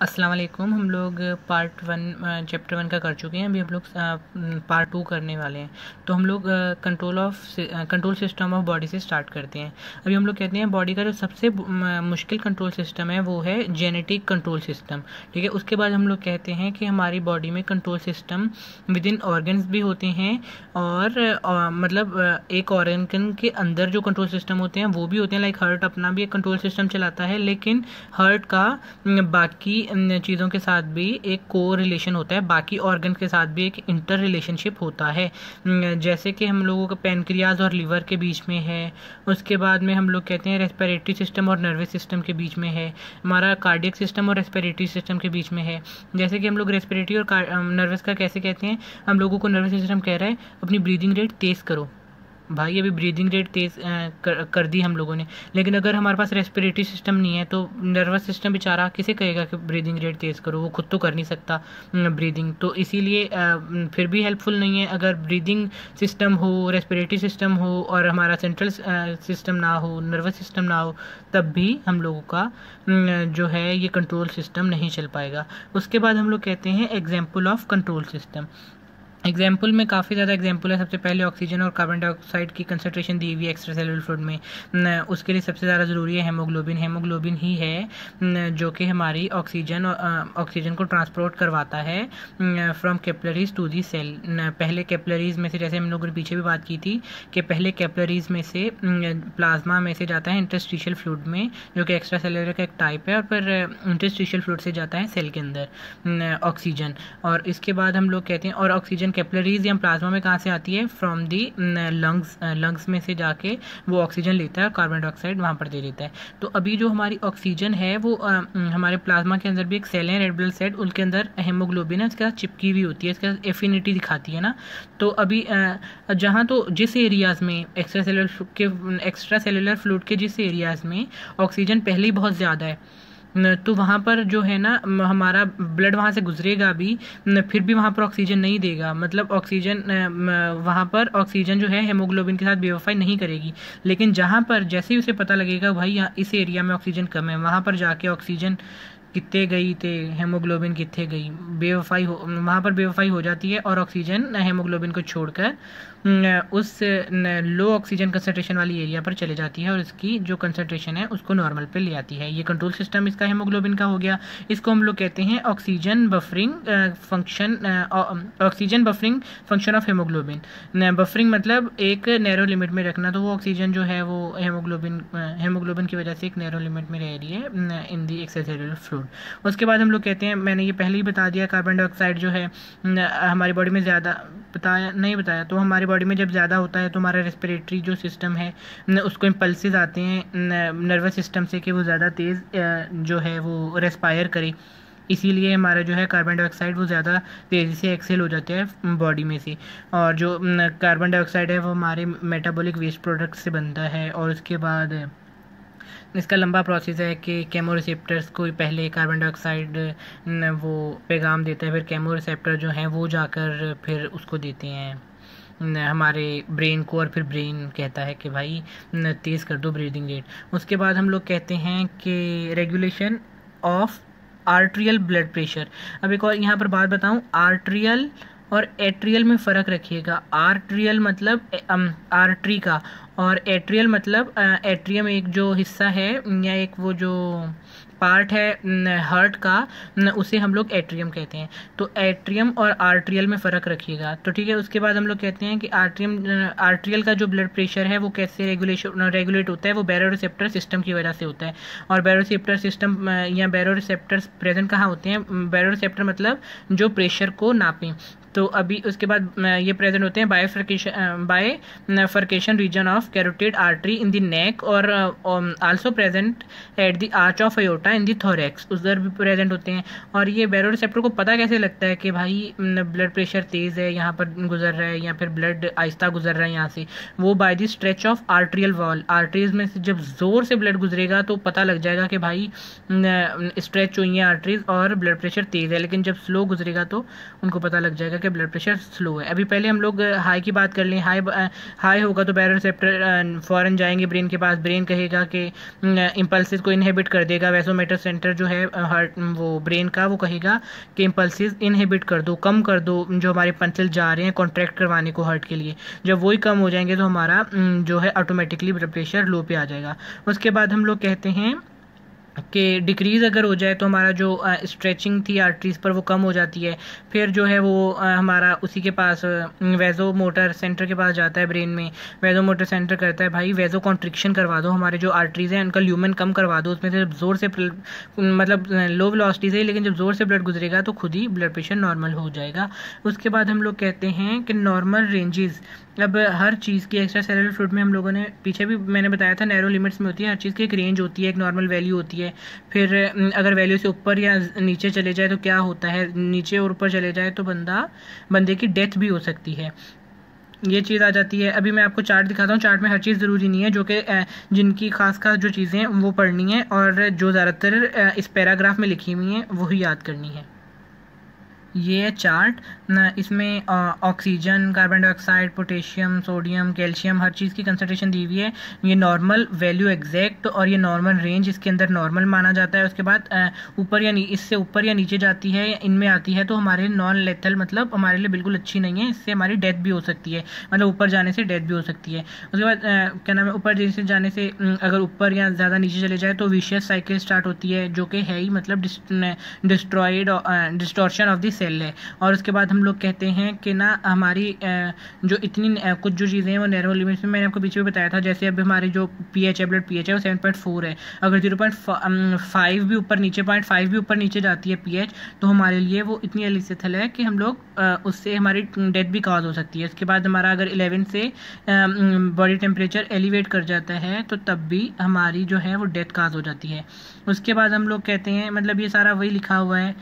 अस्सलाम वालेकुम। हम लोग पार्ट 1 चैप्टर 1 का कर चुके हैं। अभी हम लोग पार्ट 2 करने वाले हैं। तो हम लोग कंट्रोल सिस्टम ऑफ बॉडी से स्टार्ट करते हैं। अभी हम लोग कहते हैं बॉडी का जो सबसे मुश्किल कंट्रोल सिस्टम है वो है जेनेटिक कंट्रोल सिस्टम। ठीक है, उसके बाद हम लोग कहते हैं कि हमारी बॉडी में control system with in organs भी होते हैं और मतलब एक ऑर्गन के अंदर जो कंट्रोल सिस्टम होते हैं वो भी होते हैं। लाइक हार्ट अपना भी एक कंट्रोल सिस्टम चलाता है, लेकिन हार्ट का बाकी चीज़ों के साथ भी एक को रिलेशन होता है, बाकी ऑर्गन के साथ भी एक इंटर रिलेशनशिप होता है। जैसे कि हम लोगों का पैनक्रियाज और लिवर के बीच में है। उसके बाद में हम लोग कहते हैं रेस्पिरेटरी सिस्टम और नर्वस सिस्टम के बीच में है। हमारा कार्डियक सिस्टम और रेस्पिरेटरी सिस्टम के बीच में है। जैसे कि हम लोग रेस्पिरेटरी और नर्वस का कैसे कहते हैं, हम लोगों को नर्वस सिस्टम कह रहा है अपनी ब्रीदिंग रेट तेज़ करो। भाई अभी ब्रीदिंग रेट तेज़ कर दी हम लोगों ने, लेकिन अगर हमारे पास रेस्पिरेटरी सिस्टम नहीं है तो नर्वस सिस्टम बेचारा किसे कहेगा कि ब्रीदिंग रेट तेज़ करो, वो खुद तो कर नहीं सकता ब्रीदिंग। तो इसीलिए फिर भी हेल्पफुल नहीं है। अगर ब्रीदिंग सिस्टम हो, रेस्पिरेटरी सिस्टम हो और हमारा सेंट्रल सिस्टम ना हो, नर्वस सिस्टम ना हो, तब भी हम लोगों का जो है ये कंट्रोल सिस्टम नहीं चल पाएगा। उसके बाद हम लोग कहते हैं example of control system. Example में काफ़ी ज़्यादा एग्जाम्पल है। सबसे पहले ऑक्सीजन और कार्बन डाइऑक्साइड की कंसंट्रेशन दी हुई है एक्स्ट्रा सेलुलर फ्लूइड में। उसके लिए सबसे ज़्यादा ज़रूरी है हेमोग्लोबिन। हेमोग्लोबिन ही है जो कि हमारी ऑक्सीजन को ट्रांसपोर्ट करवाता है from capillaries to the cell. पहले कैपिलरीज में से, जैसे हम लोगों ने पीछे भी बात की थी कि पहले कैपिलरीज में से प्लाज्मा में से जाता है इंटरस्टिशियल फ्लूइड में, जो कि एक्स्ट्रा सेलुलर का एक टाइप है, और फिर इंटरस्टिशियल फ्लूइड से जाता है सेल के अंदर ऑक्सीजन। और इसके बाद हम लोग कहते हैं, और ऑक्सीजन कैपिलरीज या प्लाज्मा में कहाँ से आती है, फ्रॉम दी लंग्स में से जाके वो ऑक्सीजन लेता है और कार्बन डाइऑक्साइड वहाँ पर दे देता है। तो अभी जो हमारी ऑक्सीजन है वो हमारे प्लाज्मा के अंदर भी एक सेल है, रेड ब्लड सेल, उनके अंदर हेमोग्लोबिन है, उसके साथ चिपकी हुई होती है, इसके साथ एफिनिटी दिखाती है ना। तो अभी जहाँ तो जिस एरियाज़ में एक्स्ट्रा सेलुलर फ्लूइड के जिस एरियाज़ में ऑक्सीजन पहले ही बहुत ज़्यादा है, तो वहाँ पर जो है ना हमारा ब्लड वहाँ से गुजरेगा भी, फिर भी वहाँ पर ऑक्सीजन नहीं देगा। मतलब ऑक्सीजन वहाँ पर ऑक्सीजन जो है हेमोग्लोबिन के साथ बेवफाई नहीं करेगी। लेकिन जहाँ पर जैसे ही उसे पता लगेगा भाई यहाँ इस एरिया में ऑक्सीजन कम है, वहाँ पर जाके ऑक्सीजन कितने गई थे, हेमोग्लोबिन कितने गई, वहाँ पर बेवफाई हो जाती है और ऑक्सीजन हेमोग्लोबिन को छोड़कर उस लो ऑक्सीजन कंसंट्रेशन वाली एरिया पर चले जाती है और इसकी जो कंसंट्रेशन है उसको नॉर्मल पे ले आती है। ये कंट्रोल सिस्टम इसका हेमोग्लोबिन का हो गया। इसको हम लोग कहते हैं oxygen buffering function of haemoglobin. Buffering मतलब एक नैरो लिमिट में रखना, तो वो ऑक्सीजन जो है वो हेमोग्लोबिन की वजह से एक नैरो लिमिट में रह रही है इन दी एक्स्ट्रासेल्युलर फ्लूइड। उसके बाद हम लोग कहते हैं, मैंने ये पहले ही बता दिया, कार्बन डाइऑक्साइड जो है हमारी बॉडी में ज़्यादा बताया तो हमारी बॉडी में जब ज़्यादा होता है तो हमारा रेस्पिरेटरी जो सिस्टम है उसको इम्पल्सेस आते हैं नर्वस सिस्टम से कि वो ज़्यादा तेज़ जो है वो रेस्पायर करे। इसीलिए हमारा जो है कार्बन डाइऑक्साइड वो ज़्यादा तेज़ी से एक्सेल हो जाता है बॉडी में से। और जो कार्बन डाइऑक्साइड है वो हमारे मेटाबॉलिक वेस्ट प्रोडक्ट से बनता है। और उसके बाद इसका लंबा प्रोसेस है कि केमोरिसेप्टर्स को पहले कार्बन डाइऑक्साइड वो पैगाम देता है, फिर केमोरिसेप्टर जो हैं वो जाकर फिर उसको देते हैं हमारे ब्रेन को, और फिर ब्रेन कहता है कि भाई तेज़ कर दो ब्रीदिंग रेट। उसके बाद हम लोग कहते हैं कि regulation of arterial blood pressure. अब एक और यहाँ पर बात बताऊँ, आर्ट्रियल और एट्रियल में फ़र्क रखिएगा। आर्ट्रियल मतलब आर्टरी का, और एट्रियल मतलब एट्रियम एक जो हिस्सा है या एक वो जो पार्ट है हार्ट का, उसे हम लोग एट्रियम कहते हैं। तो एट्रियम और आर्ट्रियल में फ़र्क रखिएगा। तो ठीक है, उसके बाद हम लोग कहते हैं कि आर्ट्रियल का जो ब्लड प्रेशर है वो कैसे रेगुलेट होता है, वो बैरोरिसेप्टर सिस्टम की वजह से होता है। और बैरोरिसेप्टर सिस्टम या बैरोरिसेप्टर्स प्रेजेंट कहाँ होते हैं, बैरोरिसेप्टर मतलब जो प्रेशर को नापें। तो अभी उसके बाद ये प्रेजेंट होते हैं bifurcation region of carotid artery in the neck, और also present at the arch of aorta in the thorax, उधर भी प्रेजेंट होते हैं। और ये बैरोरिसेप्टर को पता कैसे लगता है कि भाई ब्लड प्रेशर तेज़ है, यहाँ पर गुजर रहा है, या फिर ब्लड आहिस्ता गुजर रहा है यहाँ से, वो by the stretch of arterial wall. Arteries में से जब ज़ोर से ब्लड गुजरेगा तो पता लग जाएगा कि भाई स्ट्रेच हुई है आर्टरीज और ब्लड प्रेशर तेज़ है। लेकिन जब स्लो गुजरेगा तो उनको पता लग जाएगा के ब्लड प्रेशर स्लो है। अभी पहले हम लोग हाई की बात कर लें। हाई होगा तो बैरोरिसेप्टर फ़ौरन जाएंगे ब्रेन के पास, ब्रेन कहेगा कि इम्पल्सिस को इनहिबिट कर देगा। वैसोमोटर सेंटर जो है हार्ट वो ब्रेन का वो कहेगा कि इम्पल्सिस इनहिबिट कर दो, कम कर दो, जो हमारे पल्सेस जा रहे हैं कॉन्ट्रैक्ट करवाने को हार्ट के लिए। जब वही कम हो जाएंगे तो हमारा जो है ऑटोमेटिकली ब्लड प्रेशर लो पे आ जाएगा। उसके बाद हम लोग कहते हैं कि डिक्रीज़ अगर हो जाए तो हमारा जो स्ट्रेचिंग थी आर्टरीज पर वो कम हो जाती है। फिर जो है वो हमारा उसी के पास वेजो मोटर सेंटर के पास जाता है ब्रेन में। वेजो मोटर सेंटर करता है भाई वेजो कॉन्ट्रिक्शन करवा दो, हमारे जो आर्टरीज हैं उनका ल्यूमेन कम करवा दो, उसमें से ज़ोर से मतलब लो वेलोसिटी से, लेकिन जब ज़ोर से ब्लड गुजरेगा तो खुद ही ब्लड प्रेशर नॉर्मल हो जाएगा। उसके बाद हम लोग कहते हैं कि नॉर्मल रेंजेस, अब हर चीज़ की एक्स्ट्रा सेलुलर फ्लूइड में हम लोगों ने पीछे भी मैंने बताया था नैरो लिमिट्स में होती है, हर चीज़ की एक रेंज होती है, एक नॉर्मल वैल्यू होती है। फिर अगर वैल्यू से ऊपर या नीचे चले जाए तो क्या होता है, नीचे और ऊपर चले जाए तो बंदे की डेथ भी हो सकती है। ये चीज़ आ जाती है। अभी मैं आपको चार्ट दिखाता हूँ। चार्ट में हर चीज़ ज़रूरी नहीं है, जो कि जिनकी खास जो चीज़ें हैं वो पढ़नी है और जो ज़्यादातर इस पैराग्राफ में लिखी हुई हैं वही याद करनी है। ये है चार्ट, इसमें oxygen, carbon dioxide, potassium, sodium, calcium, हर चीज़ की कंसंट्रेशन दी हुई है। ये नॉर्मल वैल्यू एग्जैक्ट और ये नॉर्मल रेंज इसके अंदर नॉर्मल माना जाता है। उसके बाद ऊपर या इससे ऊपर या नीचे जाती है या इनमें आती है तो हमारे नॉन लेथल, मतलब हमारे लिए बिल्कुल अच्छी नहीं है, इससे हमारी डेथ भी हो सकती है, मतलब ऊपर जाने से डेथ भी हो सकती है। उसके बाद क्या नाम है, ऊपर जैसे जाने से अगर ऊपर या ज़्यादा नीचे चले जाए तो विशियस साइकिल स्टार्ट होती है, जो कि है ही मतलब डिस्टॉर्शन ऑफ दिस सेल है। और उसके बाद हम लोग कहते हैं कि ना हमारी जो इतनी कुछ जो चीज़ें हैं वो नैरो लिमिट्स में मैंने आपको पीछे भी बताया था। जैसे अब हमारी जो पीएच है, ब्लड पीएच है वो 7.4 है। अगर 0.5 भी ऊपर नीचे 0.5 भी ऊपर नीचे जाती है पीएच तो हमारे लिए वो इतनी अलिसिथल है कि हम लोग उससे हमारी डेथ भी काज हो सकती है। इसके बाद हमारा अगर 11 से बॉडी टेम्परेचर एलिवेट कर जाता है तो तब भी हमारी जो है वो डेथ काज हो जाती है। उसके बाद हम लोग कहते हैं, मतलब ये सारा वही लिखा हुआ है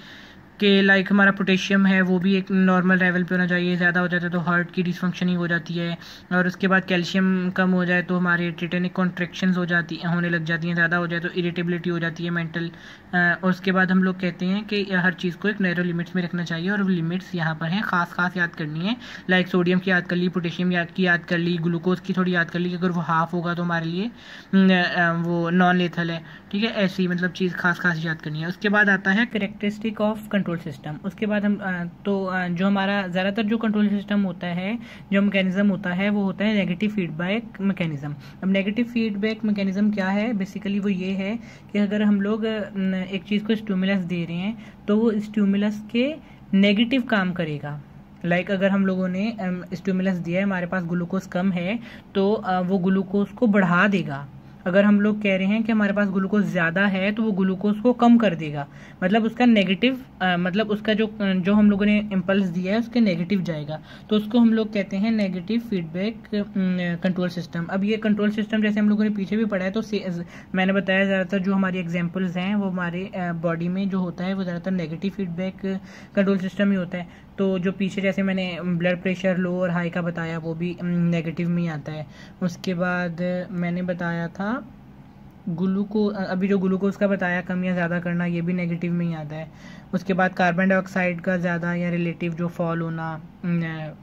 कि लाइक हमारा पोटेशियम है वो भी एक नॉर्मल लेवल पे होना चाहिए, ज़्यादा हो जाता है तो हार्ट की डिसफंक्शनिंग हो जाती है। और उसके बाद कैल्शियम कम हो जाए तो हमारे टिटेनिक कॉन्ट्रैक्शंस होने लग जाती हैं, ज़्यादा हो जाए तो इरिटेबिलिटी हो जाती है मेंटल। उसके बाद हम लोग कहते हैं कि हर चीज़ को एक नैरो लिमिट्स में रखना चाहिए और वो लिमिट्स यहाँ पर हैं, खास याद करनी है। लाइक सोडियम की याद कर ली, पोटेशियम की याद कर ली, ग्लूकोज की थोड़ी याद कर ली कि अगर वो हाफ होगा तो हमारे लिए वो नॉन लेथल है, ठीक है। ऐसी मतलब चीज़ खास याद करनी है। उसके बाद आता है करेक्टरिस्टिक ऑफ कंट्रोल सिस्टम। उसके बाद हम जो हमारा ज़्यादातर जो कंट्रोल सिस्टम होता है, जो मैकेनिज्म होता है वो होता है नेगेटिव फीडबैक मैकेनिज्म। अब नेगेटिव फीडबैक मैकेनिज्म क्या है, बेसिकली वो ये है कि अगर हम लोग एक चीज़ को स्टिमुलस दे रहे हैं तो वो स्टिमुलस के नेगेटिव काम करेगा। लाइक अगर हम लोगों ने स्टिमुलस दिया है, हमारे पास ग्लूकोज कम है तो वो ग्लूकोज को बढ़ा देगा। अगर हम लोग कह रहे हैं कि हमारे पास ग्लूकोज ज़्यादा है तो वो ग्लूकोज को कम कर देगा, मतलब उसका नेगेटिव मतलब उसका जो हम लोगों ने इम्पल्स दिया है उसके नेगेटिव जाएगा, तो उसको हम लोग कहते हैं नेगेटिव फीडबैक कंट्रोल सिस्टम। अब ये कंट्रोल सिस्टम जैसे हम लोगों ने पीछे भी पढ़ा है तो मैंने बताया ज़्यादातर जो हमारी एग्जाम्पल्स हैं वो हमारे बॉडी में जो होता है वो ज़्यादातर नेगेटिव फीडबैक कंट्रोल सिस्टम ही होता है। तो जो पीछे जैसे मैंने ब्लड प्रेशर लो और हाई का बताया वो भी नेगेटिव में ही आता है। उसके बाद मैंने बताया था अभी जो ग्लूकोज का बताया कम या ज़्यादा करना, ये भी नेगेटिव में ही आता है। उसके बाद कार्बन डाइऑक्साइड का ज़्यादा या रिलेटिव जो फॉल होना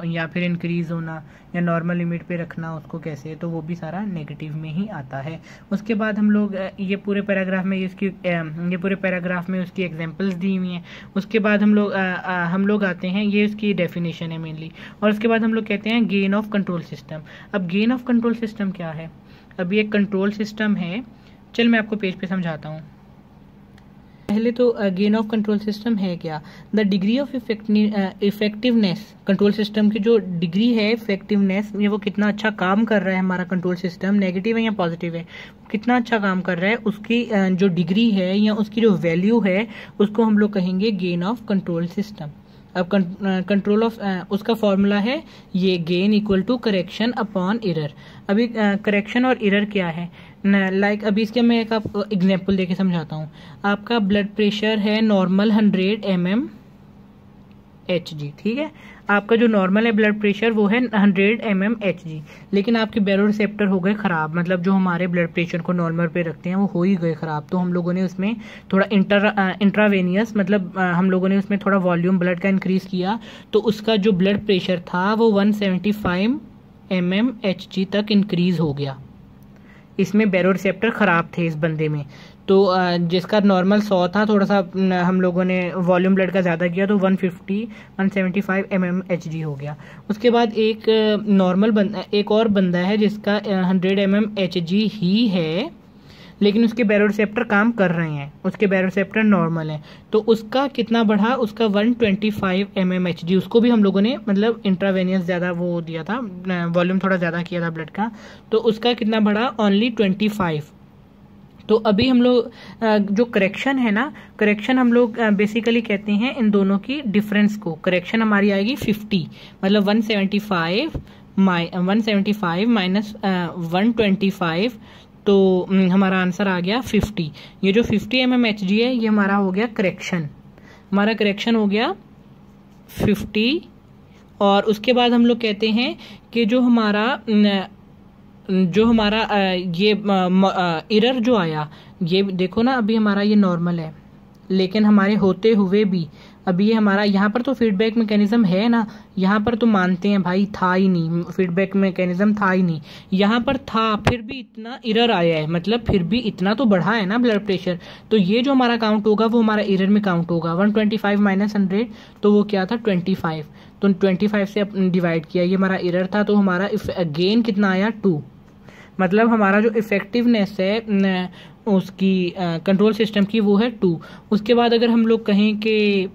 या फिर इंक्रीज़ होना या नॉर्मल लिमिट पे रखना उसको कैसे, तो वो भी सारा नेगेटिव में ही आता है। उसके बाद हम लोग ये पूरे पैराग्राफ में उसकी एग्जांपल्स दी हुई हैं। उसके बाद हम लोग आते हैं, ये उसकी डेफिनेशन है मेनली। और उसके बाद हम लोग कहते हैं गेन ऑफ कंट्रोल सिस्टम। अब गेन ऑफ कंट्रोल सिस्टम क्या है, अब ये कंट्रोल सिस्टम है, चल मैं आपको पेज पे समझाता हूँ। पहले तो गेन ऑफ कंट्रोल सिस्टम है क्या, the degree of effectiveness, control system की जो डिग्री है इफेक्टिवनेस, ये वो कितना अच्छा काम कर रहा है हमारा कंट्रोल सिस्टम, नेगेटिव है या पॉजिटिव है, कितना अच्छा काम कर रहा है, उसकी जो डिग्री है या उसकी जो वैल्यू है उसको हम लोग कहेंगे गेन ऑफ कंट्रोल सिस्टम। अब कंट्रोल ऑफ उसका फॉर्मूला है ये gain equal to correction upon error. अभी करेक्शन और एरर क्या है, लाइक अभी इसके मैं एक आपको एग्जांपल देके समझाता हूँ। आपका ब्लड प्रेशर है नॉर्मल 100 mm mmHg, ठीक है। आपका जो नॉर्मल है ब्लड प्रेशर वो है 100 mmHg, लेकिन आपके बैरोरिसेप्टर हो गए ख़राब, मतलब जो हमारे ब्लड प्रेशर को नॉर्मल पे रखते हैं वो हो ही गए ख़राब। तो हम लोगों ने उसमें थोड़ा इंट्रावेनियस मतलब हम लोगों ने उसमें थोड़ा वॉल्यूम ब्लड का इंक्रीज़ किया, तो उसका जो ब्लड प्रेशर था वो 175 mmHg तक इंक्रीज़ हो गया। इसमें बैरोरिसेप्टर ख़राब थे इस बंदे में। तो जिसका नॉर्मल 100 था, थोड़ा सा हम लोगों ने वॉल्यूम ब्लड का ज़्यादा किया तो 175 mmHg हो गया। उसके बाद एक और बंदा है जिसका 100 mmHg ही है, लेकिन उसके बैरोरिसेप्टर काम कर रहे हैं, उसके बैरोरिसेप्टर नॉर्मल है, तो उसका कितना बढ़ा, उसका 125 mmHg। उसको भी हम लोगों ने मतलब इंट्रावेनियस ज़्यादा वो दिया था, वॉल्यूम थोड़ा ज़्यादा किया था ब्लड का, तो उसका कितना बढ़ा, ओनली 25। तो अभी हम लोग जो करेक्शन है ना, करेक्शन हम लोग बेसिकली कहते हैं इन दोनों की डिफरेंस को। करेक्शन हमारी आएगी 50, मतलब 175 माइनस 125, तो हमारा आंसर आ गया 50। ये जो 50 mmHg है ये हमारा हो गया करेक्शन, हमारा करेक्शन हो गया 50। और उसके बाद हम लोग कहते हैं कि जो हमारा ये एरर जो आया, ये देखो ना, अभी हमारा ये नॉर्मल है, लेकिन हमारे होते हुए भी अभी ये हमारा यहाँ पर तो फीडबैक मैकेनिज्म है ना, यहाँ पर तो मानते हैं भाई था ही नहीं, फीडबैक मैकेनिज्म था ही नहीं, यहाँ पर था, फिर भी इतना एरर आया है, मतलब फिर भी इतना तो बढ़ा है ना ब्लड प्रेशर, तो ये जो हमारा काउंट होगा वो हमारा एरर में काउंट होगा। 125 माइनस 100 तो वो क्या था, 25, तो 25 से डिवाइड किया, ये हमारा एरर था, तो हमारा गेन कितना आया, 2। मतलब हमारा जो इफेक्टिवनेस है उसकी कंट्रोल सिस्टम की वो है 2। उसके बाद अगर हम लोग कहें कि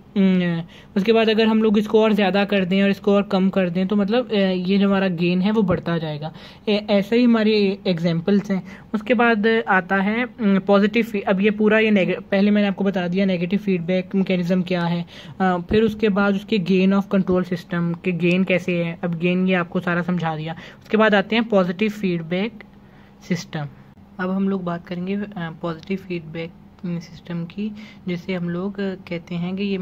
उसके बाद अगर हम लोग इसको और ज़्यादा कर दें और इसको और कम कर दें, तो मतलब ये जो हमारा गेन है वो बढ़ता जाएगा। ऐसे ही हमारे एग्जांपल्स हैं। उसके बाद आता है पॉजिटिव। अब ये पूरा ये पहले मैंने आपको बता दिया नेगेटिव फीडबैक मैकेनिज्म क्या है, फिर उसके बाद उसके गेन ऑफ कंट्रोल सिस्टम के गेन कैसे है, अब गेन ये आपको सारा समझा दिया। उसके बाद आते हैं पॉजिटिव फीडबैक सिस्टम। अब हम लोग बात करेंगे पॉजिटिव फीडबैक सिस्टम की, जिसे हम लोग कहते हैं कि ये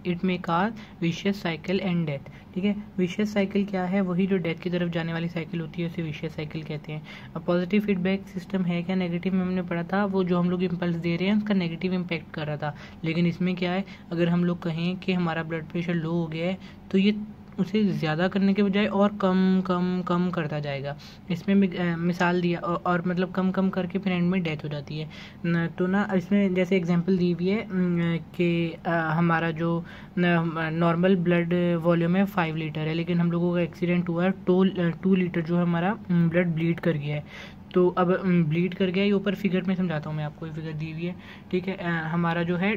it may cause vicious cycle and death. ठीक है, विशियस साइकिल क्या है, वही जो डेथ की तरफ जाने वाली साइकिल होती है उसे विशियस साइकिल कहते हैं। अब पॉजिटिव फीडबैक सिस्टम है क्या, नेगेटिव में हमने पढ़ा था, वो जो हम लोग इम्पल्स दे रहे हैं उसका नेगेटिव इम्पैक्ट कर रहा था, लेकिन इसमें क्या है, अगर हम लोग कहें कि हमारा ब्लड प्रेशर लो हो गया है तो ये उसे ज़्यादा करने के बजाय और कम कम कम करता जाएगा। इसमें मिसाल दिया और मतलब कम कम करके फिर एंड में डेथ हो जाती है। तो ना इसमें जैसे एग्जांपल दी हुई है कि हमारा जो नॉर्मल ब्लड वॉल्यूम है 5 लीटर है, लेकिन हम लोगों का एक्सीडेंट हुआ है 2 लीटर जो है हमारा ब्लड ब्लीड कर गया है। तो अब ब्लीड कर गया, ये ऊपर फिगर में समझाता हूँ मैं आपको, ये फिगर दी हुई है। ठीक है, हमारा जो है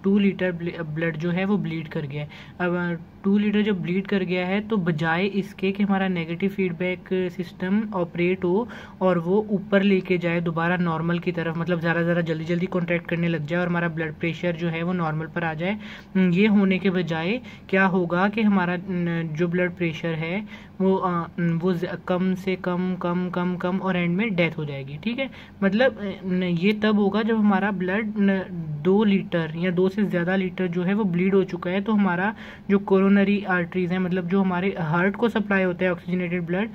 2 लीटर ब्लड जो है वो ब्लीड कर गया है। अब 2 लीटर जब ब्लीड कर गया है तो बजाय इसके कि हमारा नेगेटिव फीडबैक सिस्टम ऑपरेट हो और वो ऊपर लेके जाए दोबारा नॉर्मल की तरफ, मतलब ज़रा जल्दी जल्दी कॉन्ट्रैक्ट करने लग जाए और हमारा ब्लड प्रेशर जो है वो नॉर्मल पर आ जाए, ये होने के बजाय क्या होगा कि हमारा जो ब्लड प्रेशर है वो कम से कम कम कम कम और एंड में डेथ हो जाएगी। ठीक है, मतलब ये तब होगा जब हमारा ब्लड 2 लीटर या 2 से ज़्यादा लीटर जो है वो ब्लीड हो चुका है, तो हमारा जो कोरोनरी आर्टरीज हैं, मतलब जो हमारे हार्ट को सप्लाई होता है ऑक्सीजनेटेड ब्लड,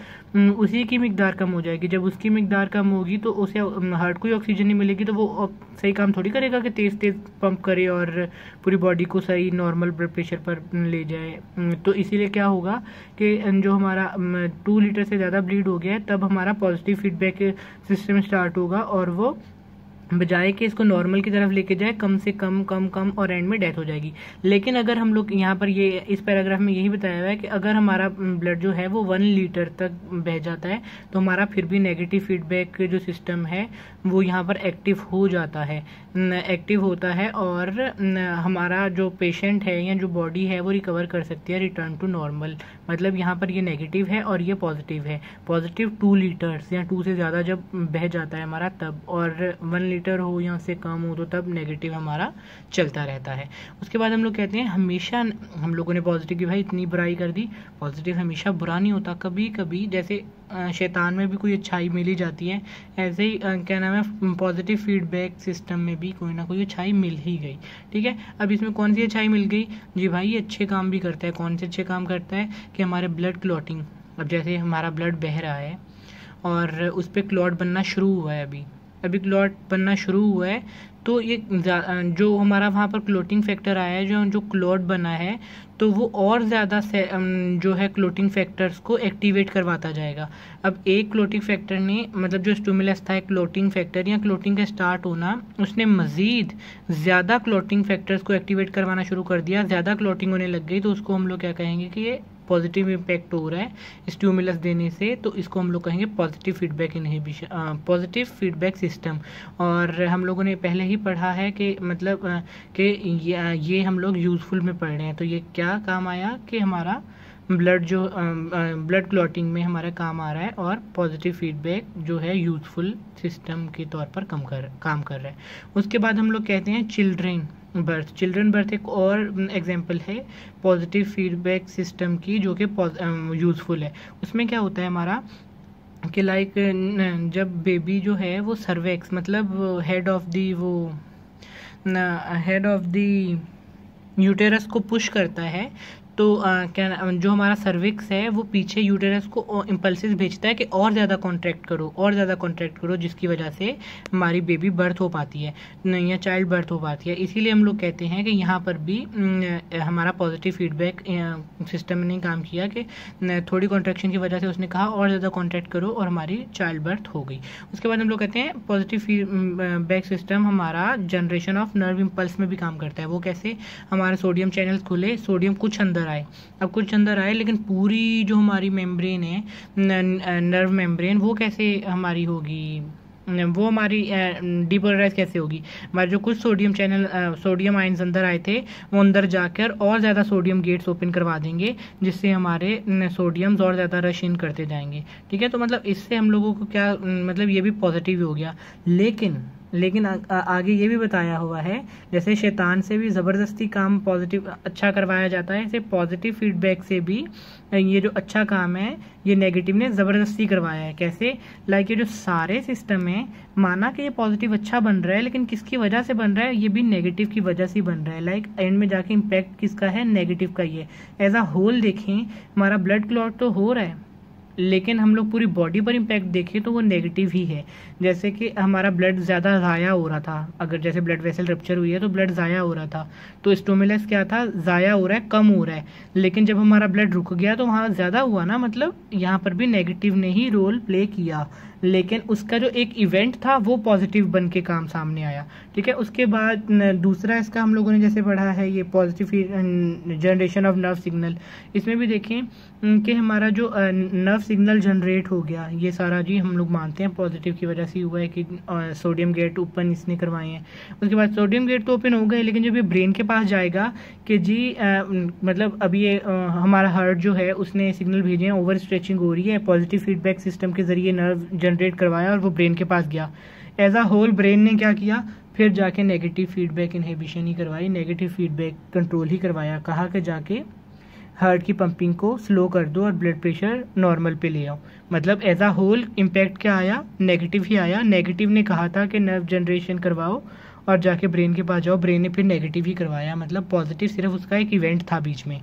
उसी की मिकदार कम हो जाएगी। जब उसकी मिकदार कम होगी तो उसे हार्ट को ही ऑक्सीजन नहीं मिलेगी, तो वो सही काम थोड़ी करेगा कि तेज़ तेज़ पंप करे और पूरी बॉडी को सही नॉर्मल ब्लड प्रेशर पर ले जाए। तो इसीलिए क्या होगा कि जो हमारा 2 लीटर से ज़्यादा ब्लीड हो गया है, तब हमारा पॉजिटिव फीडबैक सिस्टम स्टार्ट होगा और वो बजाय कि इसको नॉर्मल की तरफ लेके जाए कम से कम कम कम और एंड में डेथ हो जाएगी। लेकिन अगर हम लोग यहाँ पर ये इस पैराग्राफ में यही बताया हुआ है कि अगर हमारा ब्लड जो है वो 1 लीटर तक बह जाता है तो हमारा फिर भी नेगेटिव फीडबैक जो सिस्टम है वो यहाँ पर एक्टिव हो जाता है, एक्टिव होता है और हमारा जो पेशेंट है या जो बॉडी है वो रिकवर कर सकती है, रिटर्न टू नॉर्मल। मतलब यहाँ पर ये नेगेटिव है और ये पॉजिटिव है। पॉजिटिव 2 लीटर्स या 2 से ज़्यादा जब बह जाता है हमारा तब, और 1 लीटर हो या उससे कम हो तो तब नेगेटिव हमारा चलता रहता है। उसके बाद हम लोग कहते हैं हमेशा, हम लोगों ने पॉजिटिव की भाई इतनी बुराई कर दी, पॉजिटिव हमेशा बुरा नहीं होता। कभी कभी जैसे शैतान में भी कोई अच्छाई मिल ही जाती है, ऐसे ही क्या नाम है पॉजिटिव फीडबैक सिस्टम में भी कोई ना कोई अच्छाई मिल ही गई। ठीक है, अब इसमें कौन सी अच्छाई मिल गई जी भाई, ये अच्छे काम भी करता है। कौन से अच्छे काम करता है कि हमारे ब्लड क्लॉटिंग, अब जैसे हमारा ब्लड बह रहा है और उस पर क्लॉट बनना शुरू हुआ है, अभी क्लॉट बनना शुरू हुआ है, तो ये जो हमारा वहाँ पर क्लोटिंग फैक्टर आया है, जो क्लॉट बना है, तो वो और ज़्यादा जो है क्लोटिंग फैक्टर्स को एक्टिवेट करवाता जाएगा। अब एक क्लोटिंग फैक्टर ने, मतलब जो स्टिमुलस था एक क्लोटिंग फैक्टर या क्लोटिंग का स्टार्ट होना, उसने मज़ीद ज़्यादा क्लोटिंग फैक्टर्स को एक्टिवेट करवाना शुरू कर दिया, ज़्यादा क्लोटिंग होने लग गई, तो उसको हम लोग क्या कहेंगे कि ये पॉजिटिव इम्पैक्ट हो रहा है स्टिमुलस देने से, तो इसको हम लोग कहेंगे positive feedback inhibition, positive feedback system. और हम लोगों ने पहले ही पढ़ा है कि मतलब कि ये हम लोग यूज़फुल में पढ़ रहे हैं, तो ये क्या काम आया कि हमारा ब्लड क्लॉटिंग में हमारा काम आ रहा है, और पॉजिटिव फीडबैक जो है यूज़फुल सिस्टम के तौर पर काम कर रहा है। उसके बाद हम लोग कहते हैं चिल्ड्रन बर्थ एक और एग्जांपल है पॉजिटिव फीडबैक सिस्टम की, जो कि यूज़फुल है। उसमें क्या होता है हमारा कि लाइक जब बेबी जो है वो सर्वेक्स, मतलब हेड ऑफ द यूटेरस को पुश करता है, तो क्या जो हमारा सर्विक्स है वो पीछे यूटेरस को इम्पल्सिस भेजता है कि और ज़्यादा कॉन्ट्रैक्ट करो, जिसकी वजह से हमारी बेबी बर्थ हो पाती है या चाइल्ड बर्थ हो पाती है। इसीलिए हम लोग कहते हैं कि यहाँ पर भी हमारा पॉजिटिव फीडबैक सिस्टम ने काम किया कि थोड़ी कॉन्ट्रैक्शन की वजह से उसने कहा और ज़्यादा कॉन्ट्रैक्ट करो और हमारी चाइल्ड बर्थ हो गई। उसके बाद हम लोग कहते हैं पॉजिटिव फीडबैक सिस्टम हमारा जनरेशन ऑफ नर्व इम्पल्स में भी काम करता है। वो कैसे, हमारे सोडियम चैनल्स खुले, सोडियम कुछ अंदर आए, लेकिन पूरी जो हमारी मेम्ब्रेन है, नर्व मेम्ब्रेन, वो कैसे हमारी होगी, वो हमारी डिपोलराइज कैसे होगी। हमारे जो कुछ सोडियम आयंस अंदर आए थे, वो अंदर जाकर और ज़्यादा सोडियम गेट्स ओपन करवा देंगे, जिससे हमारे सोडियम्स और ज़्यादा रश इन करते जाएंगे। ठीक है, तो मतलब इससे हम लोगों को क्या, मतलब ये भी पॉजिटिव हो गया। लेकिन आगे ये भी बताया हुआ है, जैसे शैतान से भी ज़बरदस्ती काम पॉजिटिव अच्छा करवाया जाता है, ऐसे पॉजिटिव फीडबैक से भी ये जो अच्छा काम है ये नेगेटिव ने ज़बरदस्ती करवाया है। कैसे, लाइक ये जो सारे सिस्टम है, माना कि ये पॉजिटिव अच्छा बन रहा है, लेकिन किसकी वजह से बन रहा है, ये भी नेगेटिव की वजह से बन रहा है। लाइक एंड में जाके इम्पैक्ट किसका है, नेगेटिव का ही है। एज अ होल देखें, हमारा ब्लड क्लॉट तो हो रहा है, लेकिन हम लोग पूरी बॉडी पर इम्पैक्ट देखें तो वो नेगेटिव ही है। जैसे कि हमारा ब्लड ज़्यादा ज़ाया हो रहा था, अगर जैसे ब्लड वेसल रप्चर हुई है तो ब्लड ज़ाया हो रहा था, तो स्टिमुलस क्या था, ज़ाया हो रहा है, कम हो रहा है। लेकिन जब हमारा ब्लड रुक गया तो वहाँ ज़्यादा हुआ ना, मतलब यहाँ पर भी नेगेटिव ने ही रोल प्ले किया, लेकिन उसका जो एक इवेंट था वो पॉजिटिव बन के काम सामने आया। ठीक है, उसके बाद दूसरा इसका हम लोगों ने जैसे पढ़ा है ये positive generation of nerve signal. इसमें भी देखें कि हमारा जो नर्व सिग्नल जनरेट हो गया, ये सारा जी हम लोग मानते हैं पॉजिटिव की वजह से हुआ है कि सोडियम गेट ओपन इसने करवाए हैं। उसके बाद सोडियम गेट तो ओपन हो गए, लेकिन जब ये ब्रेन के पास जाएगा कि जी मतलब अभी ये हमारा हार्ट जो है उसने सिग्नल भेजे हैं, ओवर स्ट्रेचिंग हो रही है, पॉजिटिव फीडबैक सिस्टम के जरिए नर्व जनरेट करवाया और वो ब्रेन के पास गया। एज अ होल ब्रेन ने क्या किया, फिर जाके नेगेटिव फीडबैक इनहिबिशन ही करवाई, नेगेटिव फीडबैक कंट्रोल ही करवाया। कहा कि जाके हार्ट की पंपिंग को स्लो कर दो और ब्लड प्रेशर नॉर्मल पे ले आओ। मतलब एज अ होल इम्पैक्ट क्या आया, नेगेटिव ही आया। नेगेटिव ने कहा था कि नर्व जनरेशन करवाओ और जाके ब्रेन के पास जाओ, ब्रेन ने फिर नेगेटिव ही करवाया। मतलब पॉजिटिव सिर्फ उसका एक इवेंट था बीच में।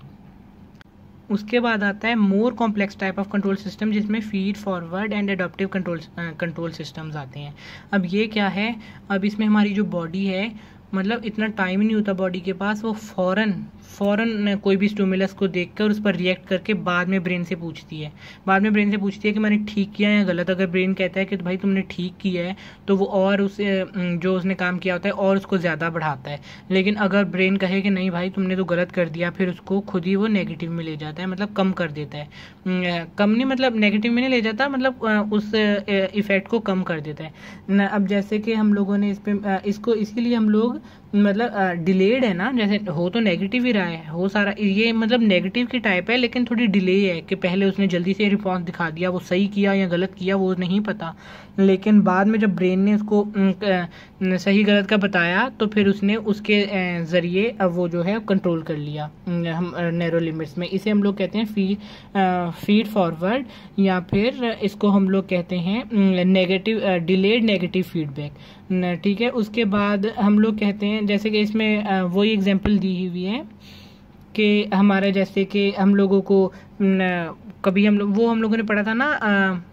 उसके बाद आता है more complex type of control system, जिसमें feed forward and adaptive control systems आते हैं। अब ये क्या है, अब इसमें हमारी जो बॉडी है, मतलब इतना टाइम नहीं होता बॉडी के पास, वो फ़ौरन कोई भी स्टिमुलस को देखकर उस पर रिएक्ट करके बाद में ब्रेन से पूछती है कि मैंने ठीक किया या गलत। अगर ब्रेन कहता है कि भाई तुमने ठीक किया है, तो वो और जो उसने काम किया होता है और उसको ज़्यादा बढ़ाता है। लेकिन अगर ब्रेन कहे कि नहीं भाई तुमने तो गलत कर दिया, फिर उसको खुद ही वो नेगेटिव में ले जाता है, मतलब कम कर देता है। कम नहीं मतलब नेगेटिव में नहीं ले जाता, मतलब उस इफ़ेक्ट को कम कर देता है। अब जैसे कि हम लोगों ने इसको इसीलिए हम लोग मतलब डिलेड है ना, जैसे हो तो नेगेटिव ही रहा है, हो सारा ये मतलब नेगेटिव की टाइप है, लेकिन थोड़ी डिले है कि पहले उसने जल्दी से रिस्पॉन्स दिखा दिया, वो सही किया या गलत किया वो नहीं पता, लेकिन बाद में जब ब्रेन ने उसको सही गलत का बताया तो फिर उसने उसके ज़रिए अब वो जो है कंट्रोल कर लिया हम नैरो लिमिट्स में। इसे हम लोग कहते हैं फीड फॉरवर्ड, या फिर इसको हम लोग कहते हैं नेगेटिव डिलेड नेगेटिव फीडबैक। ठीक है, उसके बाद हम लोग कहते हैं जैसे कि इसमें वही एग्जांपल दी हुई है कि हमारे जैसे कि हम लोगों को कभी हम लोगों ने पढ़ा था ना,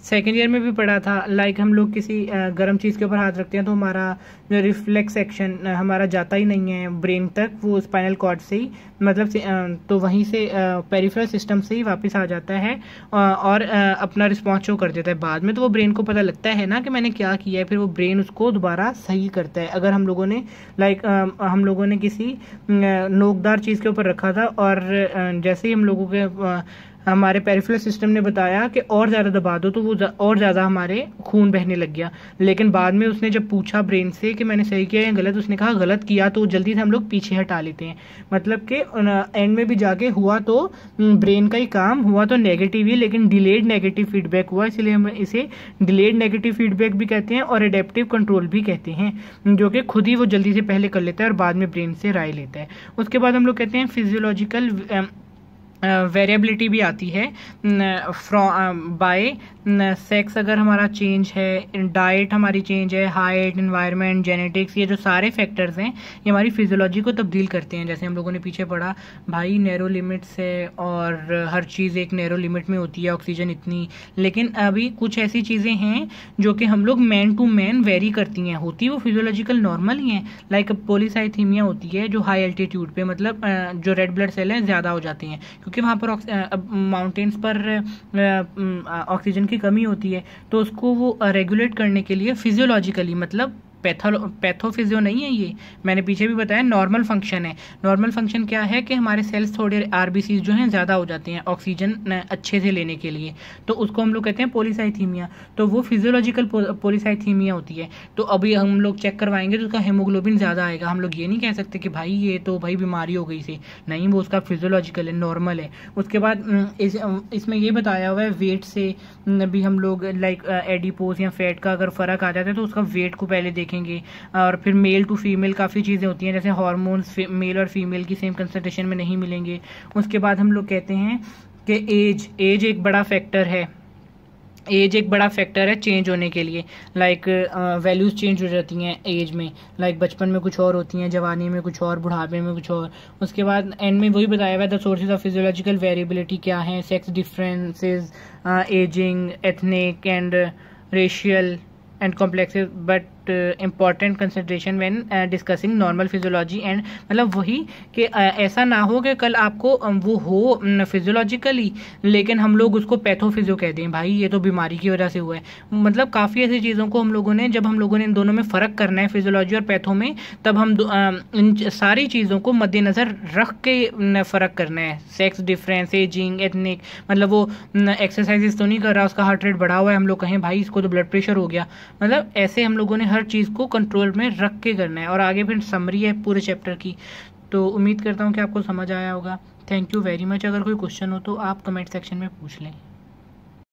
सेकेंड ईयर में भी पढ़ा था, लाइक हम लोग किसी गर्म चीज़ के ऊपर हाथ रखते हैं तो हमारा जो रिफ्लेक्स एक्शन हमारा जाता ही नहीं है ब्रेन तक, वो स्पाइनल कॉर्ड से ही मतलब तो वहीं से पेरिफेरल सिस्टम से ही वापस आ जाता है और अपना रिस्पॉन्स शो कर देता है। बाद में तो वो ब्रेन को पता लगता है ना कि मैंने क्या किया है, फिर वो ब्रेन उसको दोबारा सही करता है। अगर हम लोगों ने हम लोगों ने किसी नोकदार चीज़ के ऊपर रखा था और जैसे ही हम लोगों के हमारे पेरिफेरल सिस्टम ने बताया कि और ज़्यादा दबा दो, तो वो और ज़्यादा हमारे खून बहने लग गया, लेकिन बाद में उसने जब पूछा ब्रेन से कि मैंने सही किया या गलत, उसने कहा गलत किया, तो जल्दी से हम लोग पीछे हटा लेते हैं। मतलब कि एंड में भी जाके हुआ तो ब्रेन का ही काम हुआ तो नेगेटिव ही, लेकिन डिलेड नेगेटिव फीडबैक हुआ, इसलिए हम इसे डिलेड नेगेटिव फीडबैक भी कहते हैं और एडेप्टिव कंट्रोल भी कहते हैं, जो कि खुद ही वो जल्दी से पहले कर लेता है और बाद में ब्रेन से राय लेता है। उसके बाद हम लोग कहते हैं फिजियोलॉजिकल वेरिएबिलिटी भी आती है बाय सेक्स। अगर हमारा चेंज है, डाइट हमारी चेंज है, हाइट, एनवायरनमेंट, जेनेटिक्स, ये जो सारे फैक्टर्स हैं ये हमारी फिजियोलॉजी को तब्दील करते हैं। जैसे हम लोगों ने पीछे पढ़ा भाई नैरो लिमिट्स है और हर चीज़ एक नैरो लिमिट में होती है, ऑक्सीजन इतनी, लेकिन अभी कुछ ऐसी चीज़ें हैं जो कि हम लोग मैन टू मैन वेरी करती हैं, होती वो फिजियोलॉजिकल नॉर्मल ही हैं। लाइक पॉलीसाइथीमिया होती है जो हाई एल्टीट्यूड पे मतलब जो रेड ब्लड सेल हैं ज़्यादा हो जाती हैं, क्योंकि वहाँ पर माउंटेन्स पर ऑक्सीजन की कमी होती है, तो उसको वो रेगुलेट करने के लिए फिजियोलॉजिकली मतलब पैथोफिजियो नहीं है ये, मैंने पीछे भी बताया नॉर्मल फंक्शन है। नॉर्मल फंक्शन क्या है कि हमारे सेल्स थोड़े आरबीसी जो हैं ज़्यादा हो जाते हैं ऑक्सीजन अच्छे से लेने के लिए, तो उसको हम लोग कहते हैं पॉलीसाइथीमिया, तो वो फिजियोलॉजिकल पॉलीसाइथीमिया होती है। तो अभी हम लोग चेक करवाएंगे तो उसका हेमोग्लोबिन ज़्यादा आएगा, हम लोग ये नहीं कह सकते कि भाई ये तो भाई बीमारी हो गई से, नहीं, वो उसका फिजियोलॉजिकल है, नॉर्मल है। उसके बाद इसमें ये बताया हुआ है वेट से भी हम लोग लाइक एडिपोज या फैट का अगर फ़र्क आ जाता है तो उसका वेट को पहले देखेंगे, और फिर मेल टू फीमेल काफ़ी चीज़ें होती हैं, जैसे हार्मोन्स मेल और फीमेल की सेम कंसंट्रेशन में नहीं मिलेंगे। उसके बाद हम लोग कहते हैं कि एज एक बड़ा फैक्टर है, एज एक बड़ा फैक्टर है चेंज होने के लिए। लाइक वैल्यूज़ चेंज हो जाती हैं एज में, लाइक बचपन में कुछ और होती हैं, जवानी में कुछ और, बुढ़ापे में कुछ और। उसके बाद एंड में वही बताया हुआ है the sources of physiological variability क्या है, sex differences, ageing, ethnic and racial and complexes but important consideration when discussing normal physiology and, मतलब वही कि ऐसा ना हो कि कल आपको वो हो फिजियोलॉजिकली लेकिन हम लोग उसको पैथोफिजियो कह दें, भाई ये तो बीमारी की वजह से हुआ है। मतलब काफ़ी ऐसी चीज़ों को हम लोगों ने जब हम लोगों ने इन दोनों में फ़र्क करना है फिजियोलॉजी और पैथो में, तब हम इन सारी चीज़ों को मद्देनज़र रख के फ़र्क करना है। सेक्स डिफरेंस, एजिंग, एथनिक, मतलब वो एक्सरसाइजेस तो नहीं कर रहा, उसका हार्ट रेट बढ़ा हुआ है, हम लोग कहें भाई इसको तो ब्लड प्रेशर हो गया, मतलब ऐसे हम लोगों ने हर चीज़ को कंट्रोल में रख के करना है। और आगे फिर समरी है पूरे चैप्टर की, तो उम्मीद करता हूँ कि आपको समझ आया होगा। Thank you very much. अगर कोई क्वेश्चन हो तो आप कमेंट सेक्शन में पूछ लें।